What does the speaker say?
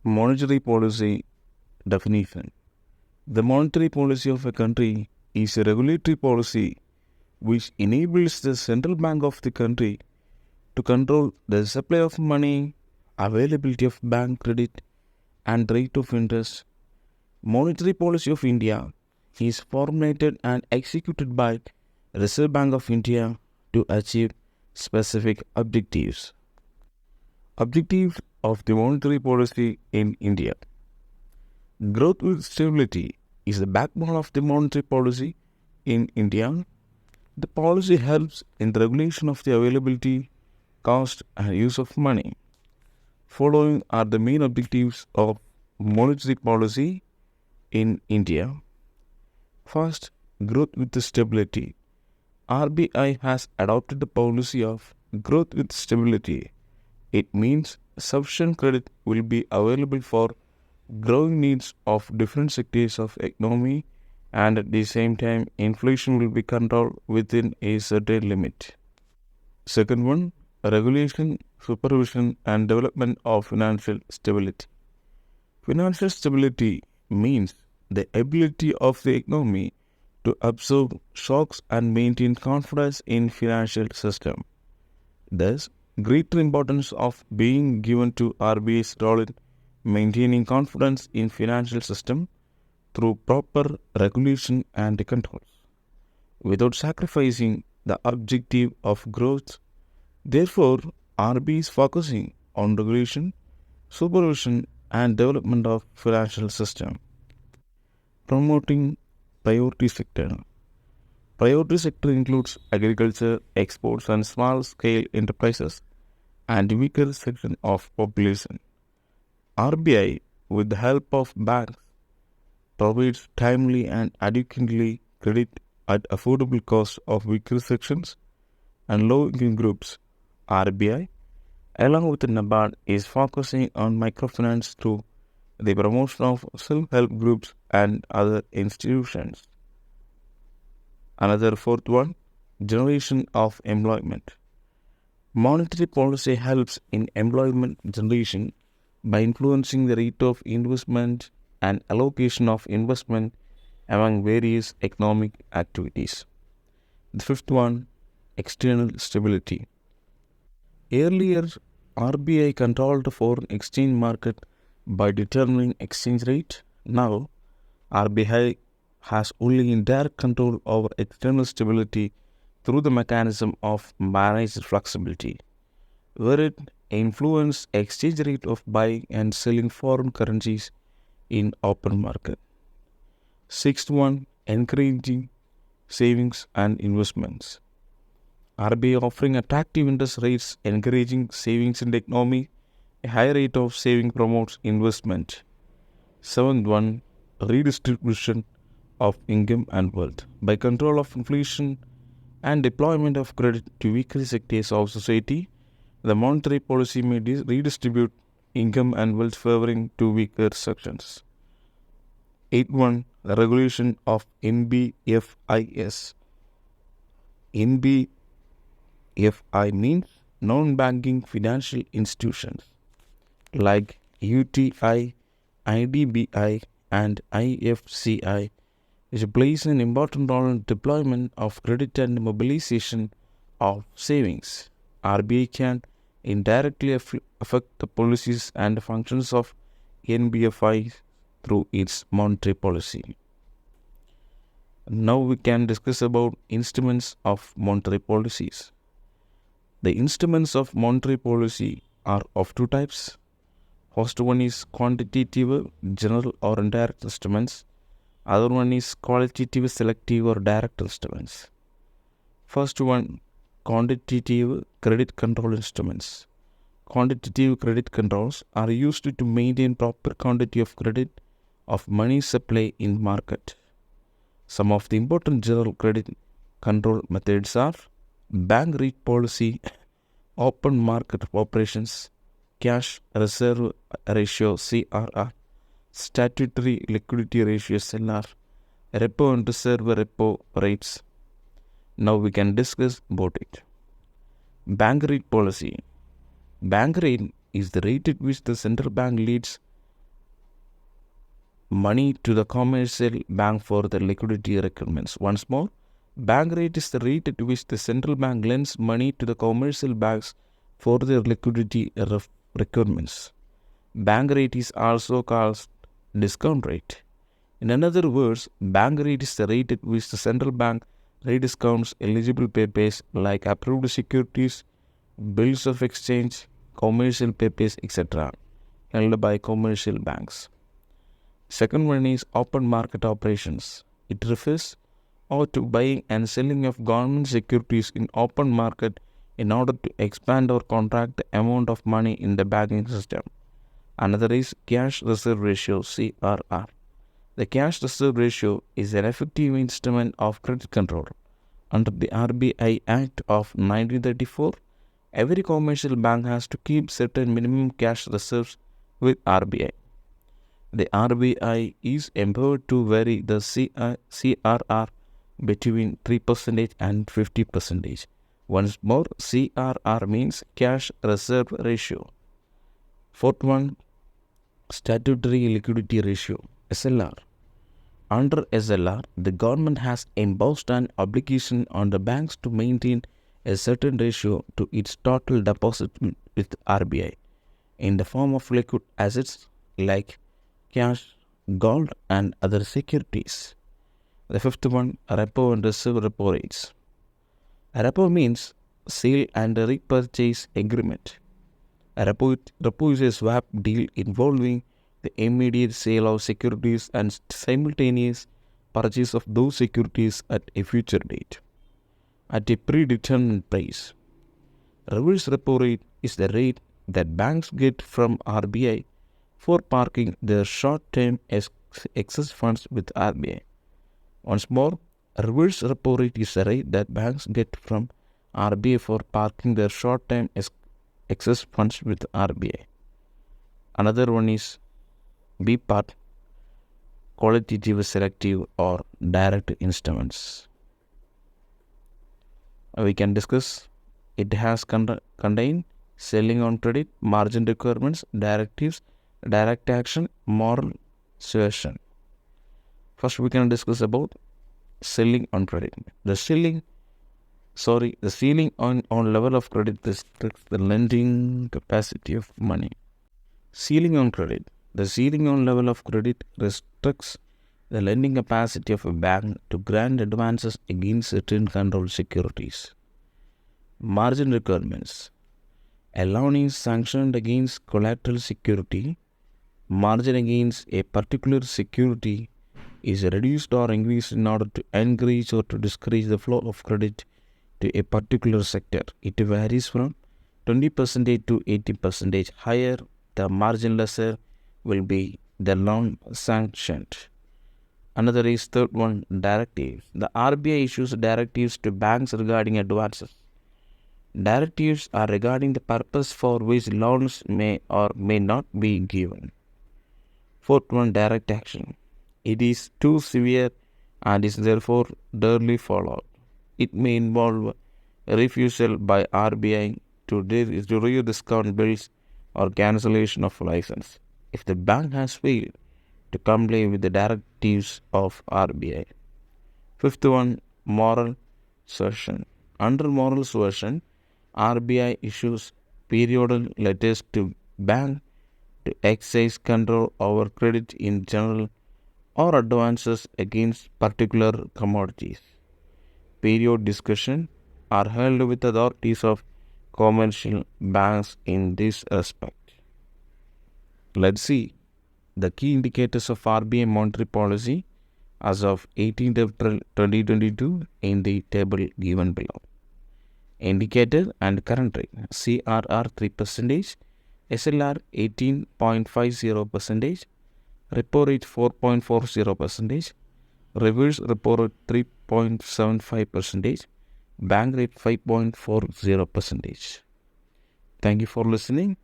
Monetary policy definition. The monetary policy of a country is a regulatory policy which enables the central bank of the country to control the supply of money, availability of bank credit, and rate of interest. Monetary policy of India is formulated and executed by Reserve Bank of India to achieve specific objectives. Objectives of the monetary policy in India. Growth with stability is the backbone of the monetary policy in India. The policy helps in the regulation of the availability, cost, and use of money. Following are the main objectives of monetary policy in India. First, growth with stability. RBI has adopted the policy of growth with stability. It means sufficient credit will be available for growing needs of different sectors of economy, and at the same time inflation will be controlled within a certain limit. Second one, regulation, supervision and development of financial stability. Financial stability means the ability of the economy to absorb shocks and maintain confidence in financial system. Thus, greater importance of being given to RBI's role in maintaining confidence in financial system through proper regulation and controls without sacrificing the objective of growth. Therefore, RBI is focusing on regulation, supervision and development of financial system. Promoting priority sector. Priority sector includes agriculture, exports and small scale enterprises and weaker section of population. RBI, with the help of banks, provides timely and adequately credit at affordable cost of weaker sections and low-income groups. RBI, along with NABARD, is focusing on microfinance through the promotion of self-help groups and other institutions. Another fourth one, generation of employment. Monetary policy helps in employment generation by influencing the rate of investment and allocation of investment among various economic activities. The fifth one, external stability. Earlier, RBI controlled the foreign exchange market by determining exchange rate. Now, RBI has only indirect control over external stability through the mechanism of managed flexibility, where it influences exchange rate of buying and selling foreign currencies in open market. Sixth one, encouraging savings and investments. RBI offering attractive interest rates, encouraging savings in the economy. A high rate of saving promotes investment. Seventh one, redistribution of income and wealth. By control of inflation and deployment of credit to weaker sectors of society, the monetary policy may redistribute income and wealth favoring to weaker sections. 8.1. The regulation of NBFIs. NBFI means non-banking financial institutions like UTI, IDBI and IFCI, which plays an important role in deployment of credit and mobilization of savings. RBI can indirectly affect the policies and functions of NBFI through its monetary policy. Now we can discuss about instruments of monetary policies. The instruments of monetary policy are of two types. First one is quantitative, general or indirect instruments. Other one is qualitative, selective or direct instruments. First one, quantitative credit control instruments. Quantitative credit controls are used to maintain proper quantity of credit of money supply in market. Some of the important general credit control methods are bank rate policy, open market operations, cash reserve ratio CRR, statutory liquidity ratio SLR, repo and reserve repo rates. Now we can discuss about it. Bank rate policy. Bank rate is the rate at which the central bank leads money to the commercial bank for the liquidity requirements. Once more, bank rate is the rate at which the central bank lends money to the commercial banks for their liquidity requirements. Bank rate is also called discount rate. In other words, bank rate is the rate at which the central bank rediscounts eligible papers like approved securities, bills of exchange, commercial papers, etc. held by commercial banks. Second one is open market operations. It refers to buying and selling of government securities in open market in order to expand or contract the amount of money in the banking system. Another is cash reserve ratio, CRR. The cash reserve ratio is an effective instrument of credit control. Under the RBI Act of 1934, every commercial bank has to keep certain minimum cash reserves with RBI. The RBI is empowered to vary the CRR between 3% and 50%. Once more, CRR means cash reserve ratio. Fourth one, statutory liquidity ratio, SLR. Under SLR, the government has imposed an obligation on the banks to maintain a certain ratio to its total deposit with RBI in the form of liquid assets like cash, gold, and other securities. The fifth one, repo and reserve repo rates. Repo means sale and repurchase agreement. A repo is a swap deal involving the immediate sale of securities and simultaneous purchase of those securities at a future date at a predetermined price. Reverse repo rate is the rate that banks get from RBI for parking their short-term excess funds with RBI. Once more, reverse repo rate is the rate that banks get from RBI for parking their short-term excess funds with RBI. Another one is B part, qualitative, selective, or direct instruments. We can discuss. It has contained selling on credit, margin requirements, directives, direct action, moral suasion. First, we can discuss about selling on credit. The ceiling on level of credit restricts the lending capacity of money. Ceiling on credit. The ceiling on level of credit restricts the lending capacity of a bank to grant advances against certain controlled securities. Margin requirements. A loan is sanctioned against collateral security. Margin against a particular security is reduced or increased in order to encourage or to discourage the flow of credit to a particular sector. It varies from 20% to 80%. Higher the margin, lesser will be the loan sanctioned. Another is third one, directives. The RBI issues directives to banks regarding advances. Directives are regarding the purpose for which loans may or may not be given. Fourth one, direct action. It is too severe and is therefore rarely followed. It may involve a refusal by RBI to rediscount bills or cancellation of license if the bank has failed to comply with the directives of RBI. Fifth one, moral suasion. Under moral suasion, RBI issues periodic letters to bank to exercise control over credit in general or advances against particular commodities. Period discussion are held with authorities of commercial banks in this respect. Let's see the key indicators of RBI monetary policy as of 18th April 2022 in the table given below. Indicator and current rate: CRR 3%, SLR 18.50%, repo rate 4.40%, reverse repo rate 3.75%, bank rate 5.40%. Thank you for listening.